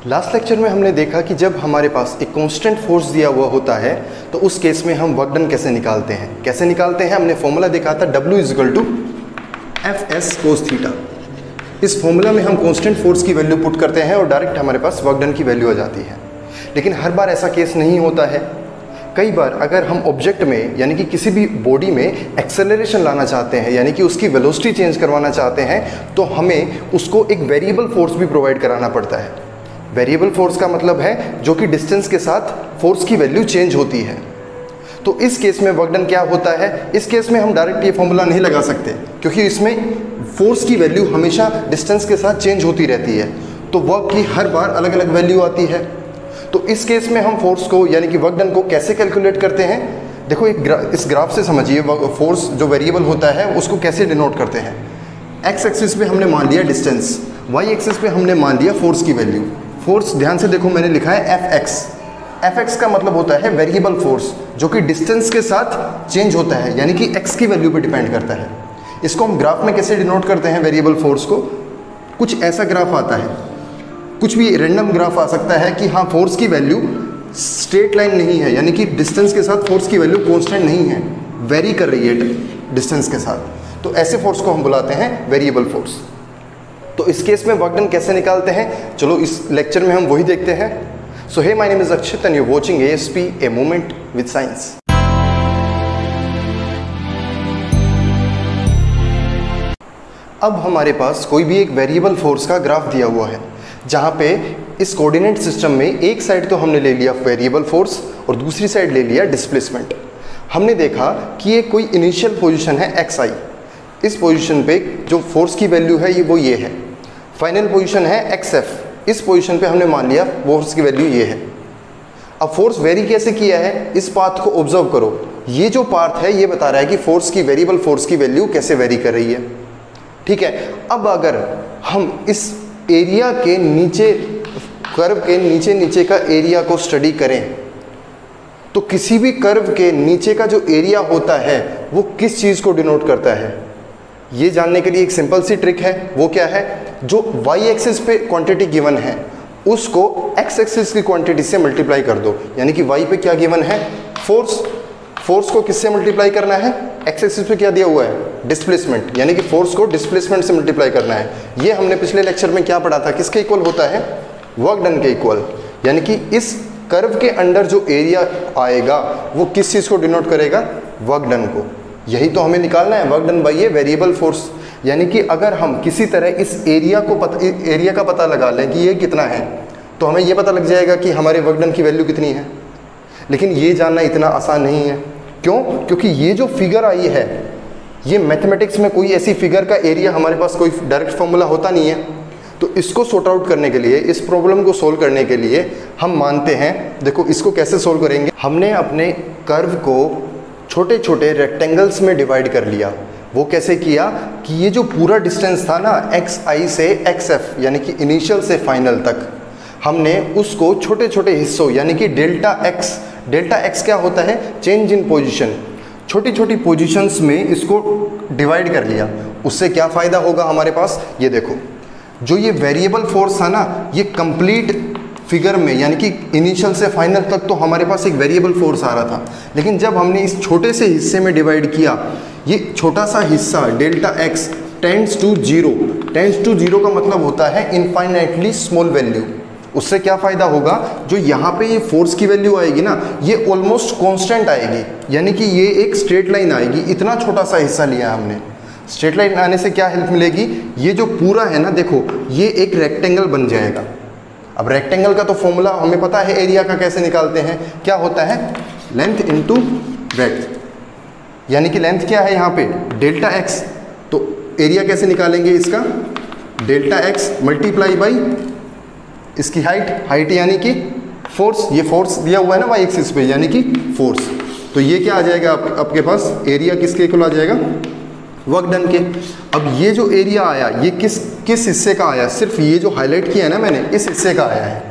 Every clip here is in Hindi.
लास्ट लेक्चर में हमने देखा कि जब हमारे पास एक कांस्टेंट फोर्स दिया हुआ होता है तो उस केस में हम वर्क डन कैसे निकालते हैं। हमने फॉर्मूला देखा था W = Fs cos थीटा। इस फॉर्मूला में हम कांस्टेंट फोर्स की वैल्यू पुट करते हैं और डायरेक्ट हमारे पास वर्क डन की वैल्यू आ जाती है। लेकिन हर बार ऐसा केस नहीं होता है। कई बार अगर हम ऑब्जेक्ट में यानी कि किसी भी बॉडी में एक्सेलरेशन लाना चाहते हैं यानी कि उसकी वेलोसिटी चेंज करवाना चाहते हैं तो हमें उसको एक वेरिएबल फोर्स भी प्रोवाइड कराना पड़ता है। वेरिएबल फोर्स का मतलब है जो कि डिस्टेंस के साथ फोर्स की वैल्यू चेंज होती है। तो इस केस में वर्क डन क्या होता है, इस केस में हम डायरेक्ट ये फॉर्मूला नहीं लगा सकते क्योंकि इसमें फोर्स की वैल्यू हमेशा डिस्टेंस के साथ चेंज होती रहती है, तो वर्क की हर बार अलग अलग वैल्यू आती है। तो इस केस में हम फोर्स को यानी कि वर्क डन को कैसे कैलकुलेट करते हैं, देखो इस ग्राफ से समझिए। फोर्स जो वेरिएबल होता है उसको कैसे डिनोट करते हैं। एक्स एक्सिस पे हमने मान लिया डिस्टेंस, वाई एक्सिस पे हमने मान लिया फोर्स की वैल्यू। फोर्स ध्यान से देखो मैंने लिखा है एफ एक्स का मतलब होता है वेरिएबल फोर्स जो कि डिस्टेंस के साथ चेंज होता है यानी कि एक्स की वैल्यू पे डिपेंड करता है। इसको हम ग्राफ में कैसे डिनोट करते हैं वेरिएबल फोर्स को, कुछ ऐसा ग्राफ आता है, कुछ भी रैंडम ग्राफ आ सकता है कि हाँ फोर्स की वैल्यू स्ट्रेट लाइन नहीं है यानी कि डिस्टेंस के साथ फोर्स की वैल्यू कांस्टेंट नहीं है, वेरी कर रही है डिस्टेंस के साथ। तो ऐसे फोर्स को हम बुलाते हैं वेरिएबल फोर्स। तो इस केस में वर्क डन कैसे निकालते हैं, चलो इस लेक्चर में हम वही देखते हैं। So hey, my name is Akshit and you watching ASP a moment with science. अब हमारे पास कोई भी एक वेरिएबल फोर्स का ग्राफ दिया हुआ है जहाँ पे इस कोऑर्डिनेट सिस्टम में एक साइड तो हमने ले लिया वेरिएबल फोर्स और दूसरी साइड ले लिया डिस्प्लेसमेंट। हमने देखा कि ये कोई इनिशियल पोजीशन है xi, इस पोजीशन पे जो फोर्स की वैल्यू है वो ये है। फाइनल पोजीशन है xf, इस पोजीशन पे हमने मान लिया फोर्स की वैल्यू ये है। अब फोर्स वेरी कैसे किया है, इस पाथ को ऑब्जर्व करो। ये जो पाथ है ये बता रहा है कि फोर्स की वेरिएबल फोर्स की वैल्यू कैसे वेरी कर रही है। ठीक है, अब अगर हम इस एरिया के नीचे, कर्व के नीचे का एरिया को स्टडी करें तो किसी भी कर्व के नीचे का जो एरिया होता है वो किस चीज़ को डिनोट करता है, ये जानने के लिए एक सिंपल सी ट्रिक है। वो क्या है, जो y एक्सिस पे क्वांटिटी गिवन है उसको x एक्सिस की क्वांटिटी से मल्टीप्लाई कर दो। यानी कि y पे क्या गिवन है, फोर्स को किससे मल्टीप्लाई करना है, x एक्सिस पे क्या दिया हुआ है, डिस्प्लेसमेंट, यानी कि फोर्स को डिस्प्लेसमेंट से मल्टीप्लाई करना है। ये हमने पिछले लेक्चर में क्या पढ़ा था, किसके इक्वल होता है, वर्क डन के इक्वल। यानी कि इस कर्व के अंडर जो एरिया आएगा वो किस चीज़ को डिनोट करेगा, वर्क डन को। यही तो हमें निकालना है, वर्क डन बाय ये वेरिएबल फोर्स। यानी कि अगर हम किसी तरह इस एरिया का पता लगा लें कि ये कितना है तो हमें ये पता लग जाएगा कि हमारे वर्क डन की वैल्यू कितनी है। लेकिन ये जानना इतना आसान नहीं है। क्यों, क्योंकि ये जो फिगर आई है ये मैथमेटिक्स में कोई ऐसी फिगर का एरिया हमारे पास कोई डायरेक्ट फॉर्मूला होता नहीं है। तो इसको सॉर्ट आउट करने के लिए, इस प्रॉब्लम को सोल्व करने के लिए हम मानते हैं, देखो इसको कैसे सोल्व करेंगे, हमने अपने कर्व को छोटे छोटे रेक्टेंगल्स में डिवाइड कर लिया। वो कैसे किया कि ये जो पूरा डिस्टेंस था ना xi से xf यानी कि इनिशियल से फाइनल तक, हमने उसको छोटे छोटे हिस्सों यानी कि डेल्टा x क्या होता है, चेंज इन पोजीशन, छोटी छोटी पोजीशंस में इसको डिवाइड कर लिया। उससे क्या फ़ायदा होगा हमारे पास, ये देखो जो ये वेरिएबल फोर्स था ना ये कंप्लीट फिगर में यानी कि इनिशियल से फाइनल तक तो हमारे पास एक वेरिएबल फोर्स आ रहा था। लेकिन जब हमने इस छोटे से हिस्से में डिवाइड किया, ये छोटा सा हिस्सा delta x tends to zero का मतलब होता है इनफाइनाइटली स्मॉल वैल्यू। उससे क्या फ़ायदा होगा, जो यहाँ पे ये फोर्स की वैल्यू आएगी ना ये ऑलमोस्ट कांस्टेंट आएगी, यानी कि ये एक स्ट्रेट लाइन आएगी। इतना छोटा सा हिस्सा लिया हमने, स्ट्रेट लाइन आने से क्या हेल्प मिलेगी, ये जो पूरा है ना देखो ये एक रेक्टेंगल बन जाएगा। अब रेक्टेंगल का तो फॉर्मूला हमें पता है एरिया का कैसे निकालते हैं, क्या होता है, लेंथ इनटू ब्रेड्थ। यानी कि लेंथ क्या है यहाँ पे, डेल्टा x, तो एरिया कैसे निकालेंगे इसका, डेल्टा x मल्टीप्लाई बाई इसकी हाइट यानी कि फोर्स, ये फोर्स दिया हुआ है ना y एक्सिस पे यानी कि फोर्स। तो ये क्या आ जाएगा आपके पास, एरिया किसके इक्वल आ जाएगा, वर्क डन के। अब ये जो एरिया आया ये किस हिस्से का आया, सिर्फ ये जो हाईलाइट किया है ना मैंने इस हिस्से का आया है।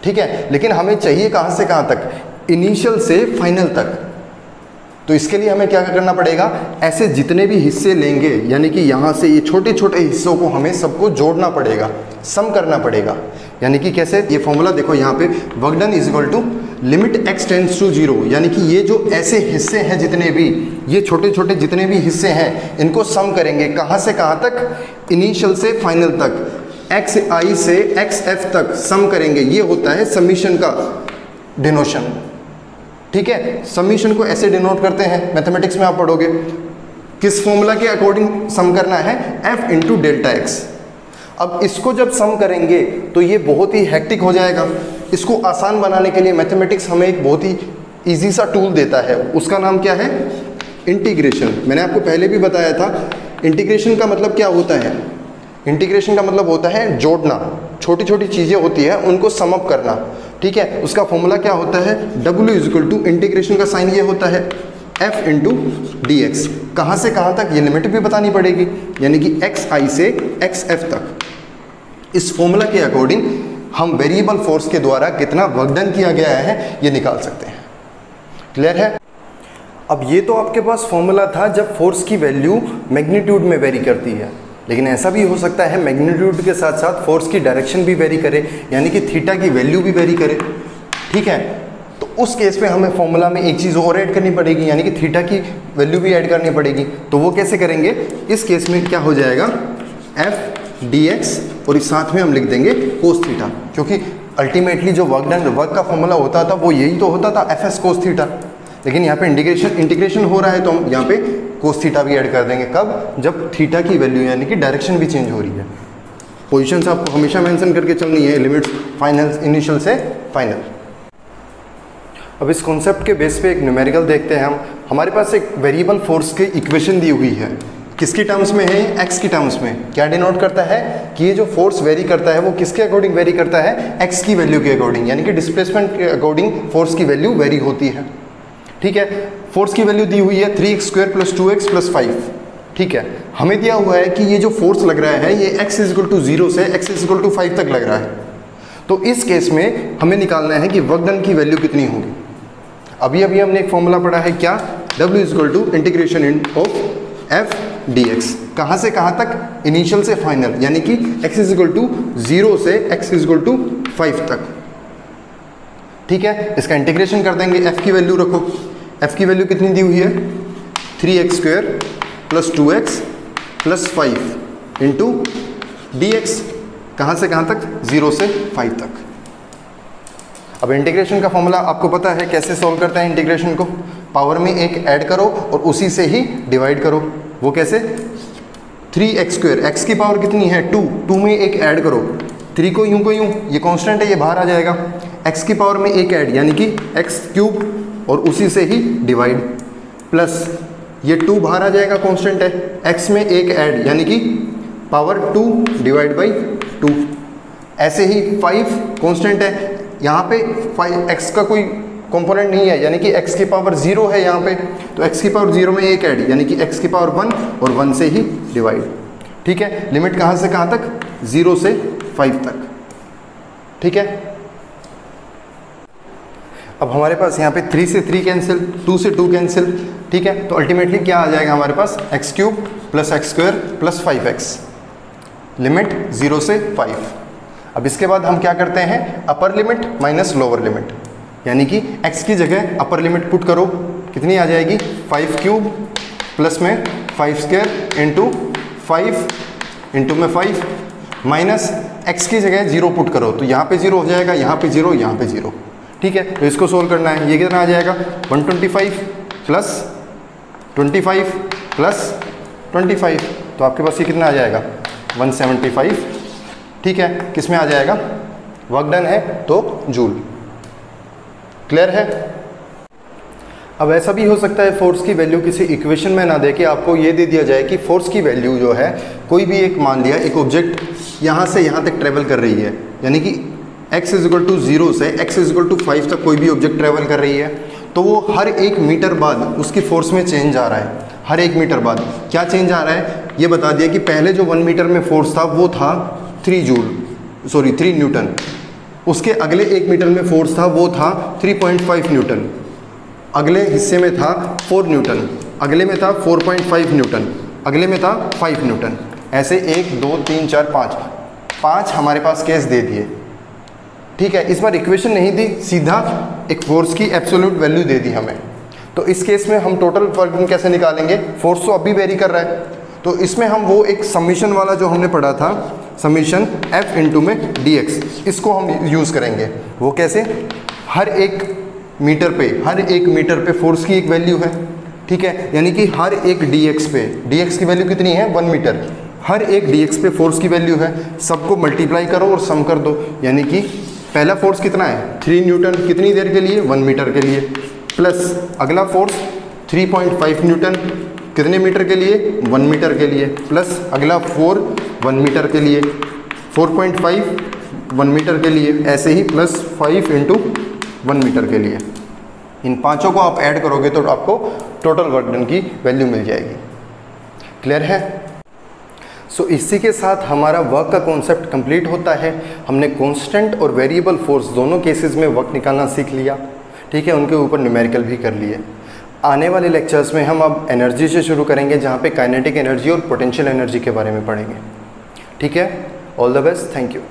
ठीक है, लेकिन हमें चाहिए कहाँ से कहाँ तक, इनिशियल से फाइनल तक। तो इसके लिए हमें क्या करना पड़ेगा, ऐसे जितने भी हिस्से लेंगे यानी कि यहाँ से ये छोटे छोटे हिस्सों को हमें सबको जोड़ना पड़ेगा, सम करना पड़ेगा। यानी कि कैसे, ये फॉर्मूला देखो यहाँ पे, work done is equal to limit x tends to 0, यानी कि ये जो ऐसे हिस्से हैं जितने भी, ये छोटे छोटे जितने भी हिस्से हैं इनको सम करेंगे, कहाँ से कहाँ तक, इनिशियल से फाइनल तक, xi से xf तक सम करेंगे। ये होता है समीशन का डिनोशन। ठीक है, समीशन को ऐसे डिनोट करते हैं, मैथमेटिक्स में आप पढ़ोगे। किस फॉर्मूला के अकॉर्डिंग सम करना है, f इंटू डेल्टा एक्स। अब इसको जब सम करेंगे तो ये बहुत ही हेक्टिक हो जाएगा। इसको आसान बनाने के लिए मैथमेटिक्स हमें एक बहुत ही इजी सा टूल देता है, उसका नाम क्या है, इंटीग्रेशन। मैंने आपको पहले भी बताया था इंटीग्रेशन का मतलब क्या होता है। इंटीग्रेशन का मतलब होता है जोड़ना, छोटी छोटी चीज़ें होती है उनको सम अप करना। ठीक है, उसका फॉर्मूला क्या होता है, W is equal to, integration का साइन ये होता है f इंटू डी एक्स। कहाँ से कहाँ तक, ये लिमिट भी बतानी पड़ेगी, यानी कि xi से xf तक। इस फॉर्मूला के अकॉर्डिंग हम वेरिएबल फोर्स के द्वारा कितना वर्क डन किया गया है ये निकाल सकते हैं। क्लियर है। अब ये तो आपके पास फॉर्मूला था जब फोर्स की वैल्यू मैग्नीट्यूड में वेरी करती है, लेकिन ऐसा भी हो सकता है मैग्नीट्यूड के साथ साथ फोर्स की डायरेक्शन भी वेरी करे, यानी कि थीटा की वैल्यू भी वेरी करे। ठीक है, तो उस केस में हमें फॉर्मूला में एक चीज़ और ऐड करनी पड़ेगी, यानी कि थीटा की वैल्यू भी ऐड करनी पड़ेगी। तो वो कैसे करेंगे, इस केस में क्या हो जाएगा, एफ डी एक्स और इस साथ में हम लिख देंगे कोस थीटा, क्योंकि अल्टीमेटली जो वर्क का फॉर्मूला होता था वो यही तो होता था, एफ एस कोस थीटा। लेकिन यहाँ पे इंटीग्रेशन हो रहा है तो हम यहाँ पे कोस थीटा भी ऐड कर देंगे। कब, जब थीटा की वैल्यू यानी कि डायरेक्शन भी चेंज हो रही है। पोजीशंस आपको हमेशा मेंशन करके चलनी है, लिमिट्स फाइनल, इनिशियल से फाइनल। अब इस कॉन्सेप्ट के बेस पे एक न्यूमेरिकल देखते हैं हम। हमारे पास एक वेरिएबल फोर्स की इक्वेशन दी हुई है, किसकी टर्म्स में है, x की टर्म्स में। क्या डिनोट करता है कि ये जो फोर्स वेरी करता है वो किसके अकॉर्डिंग वेरी करता है, x की वैल्यू के अकॉर्डिंग, यानी कि डिस्प्लेसमेंट के अकॉर्डिंग फोर्स की वैल्यू वेरी होती है। ठीक है, फोर्स की वैल्यू दी हुई है 3x² + 2x + 5। ठीक है, हमें दिया हुआ है कि ये जो फोर्स लग रहा है ये x = 0 से x = 5 तक लग रहा है। तो इस केस में हमें निकालना है कि वर्क डन की वैल्यू कितनी होगी। अभी हमने एक फॉर्मूला पढ़ा है, क्या, W = integration of f dx। कहाँ से कहाँ तक, इनिशियल से फाइनल, यानी कि x = 0 से x = 5 तक। ठीक है, इसका इंटीग्रेशन कर देंगे, f की वैल्यू रखो, f की वैल्यू कितनी दी हुई है, 3x² + 2x + 5 इंटू dx। कहाँ से कहाँ तक, 0 से 5 तक। अब इंटीग्रेशन का फॉर्मूला आपको पता है कैसे सॉल्व करते हैं इंटीग्रेशन को, पावर में एक ऐड करो और उसी से ही डिवाइड करो। वो कैसे, 3x², x की पावर कितनी है 2 में एक ऐड करो, 3 को यूं ये कांस्टेंट है ये बाहर आ जाएगा, x की पावर में एक ऐड यानी कि x³ और उसी से ही डिवाइड, प्लस ये 2 बाहर आ जाएगा कांस्टेंट है, x में एक ऐड यानी कि पावर 2 / 2। ऐसे ही 5 कांस्टेंट है, यहाँ पे 5x का कोई कंपोनेंट नहीं है, यानी कि x की पावर 0 है यहाँ पे, तो x की पावर 0 में एक ऐड यानी कि x की पावर 1 और 1 से ही डिवाइड। ठीक है, लिमिट कहाँ से कहाँ तक, 0 से 5 तक। ठीक है, अब हमारे पास यहाँ पे 3 से 3 कैंसिल, 2 से 2 कैंसिल। ठीक है, तो अल्टीमेटली क्या आ जाएगा हमारे पास, x³ + x² + 5x, लिमिट 0 से 5। अब इसके बाद हम क्या करते हैं, upper limit minus lower limit, यानी कि x की जगह अपर लिमिट पुट करो, कितनी आ जाएगी, 5³ प्लस में 5² इंटू 5 इंटू में 5 माइनस x की जगह 0 पुट करो, तो यहाँ पे 0 हो जाएगा, यहाँ पे 0, यहाँ पे 0। ठीक है, तो इसको सोल्व करना है, ये कितना आ जाएगा, 125 प्लस 25 प्लस 25, तो आपके पास ये कितना आ जाएगा, 175। ठीक है, किस में आ जाएगा, वर्क डन है तो जूल। क्लियर है। अब ऐसा भी हो सकता है फोर्स की वैल्यू किसी इक्वेशन में ना दे के आपको ये दे दिया जाए कि फोर्स की वैल्यू जो है, कोई भी एक मान लिया एक ऑब्जेक्ट यहाँ से यहाँ तक ट्रेवल कर रही है, यानी कि x = 0 से x = 5 तक कोई भी ऑब्जेक्ट ट्रेवल कर रही है, तो वो हर 1 मीटर बाद उसकी फोर्स में चेंज आ रहा है। हर 1 मीटर बाद क्या चेंज आ रहा है, ये बता दिया कि पहले जो 1 मीटर में फोर्स था वो था 3 न्यूटन, उसके अगले 1 मीटर में फोर्स था वो था 3.5 न्यूटन। अगले हिस्से में था 4 न्यूटन, अगले में था 4.5 न्यूटन, अगले में था 5 न्यूटन, ऐसे 1 2 3 4 5 हमारे पास केस दे दिए। ठीक है, इस बार इक्वेशन नहीं दी, सीधा एक फोर्स की एब्सोल्यूट वैल्यू दे दी हमें। तो इस केस में हम टोटल वर्क डन कैसे निकालेंगे? फोर्स तो अभी वेरी कर रहा है, तो इसमें हम वो एक समीशन वाला जो हमने पढ़ा था, समीशन F इंटू में dx, इसको हम यूज़ करेंगे। वो कैसे? हर एक मीटर पे फोर्स की एक वैल्यू है, ठीक है, यानी कि हर एक dx पे, dx की वैल्यू कितनी है? 1 मीटर, हर एक dx पे फोर्स की वैल्यू है, सबको मल्टीप्लाई करो और सम कर दो, यानी कि पहला फोर्स कितना है? 3 न्यूटन, कितनी देर के लिए? 1 मीटर के लिए, प्लस अगला फोर्स 3.5 न्यूटन, कितने मीटर के लिए? 1 मीटर के लिए, प्लस अगला 4 1 मीटर के लिए, 4.5 1 मीटर के लिए, ऐसे ही प्लस 5 इंटू 1 मीटर के लिए। इन पांचों को आप ऐड करोगे तो आपको टोटल वर्क डन की वैल्यू मिल जाएगी। क्लियर है? सो इसी के साथ हमारा वर्क का कॉन्सेप्ट कंप्लीट होता है। हमने कांस्टेंट और वेरिएबल फोर्स दोनों केसेस में वर्क निकालना सीख लिया, ठीक है, उनके ऊपर न्यूमेरिकल भी कर लिए। आने वाले लेक्चर्स में हम अब एनर्जी से शुरू करेंगे, जहाँ पे काइनेटिक एनर्जी और पोटेंशियल एनर्जी के बारे में पढ़ेंगे। ठीक है, all the best, thank you.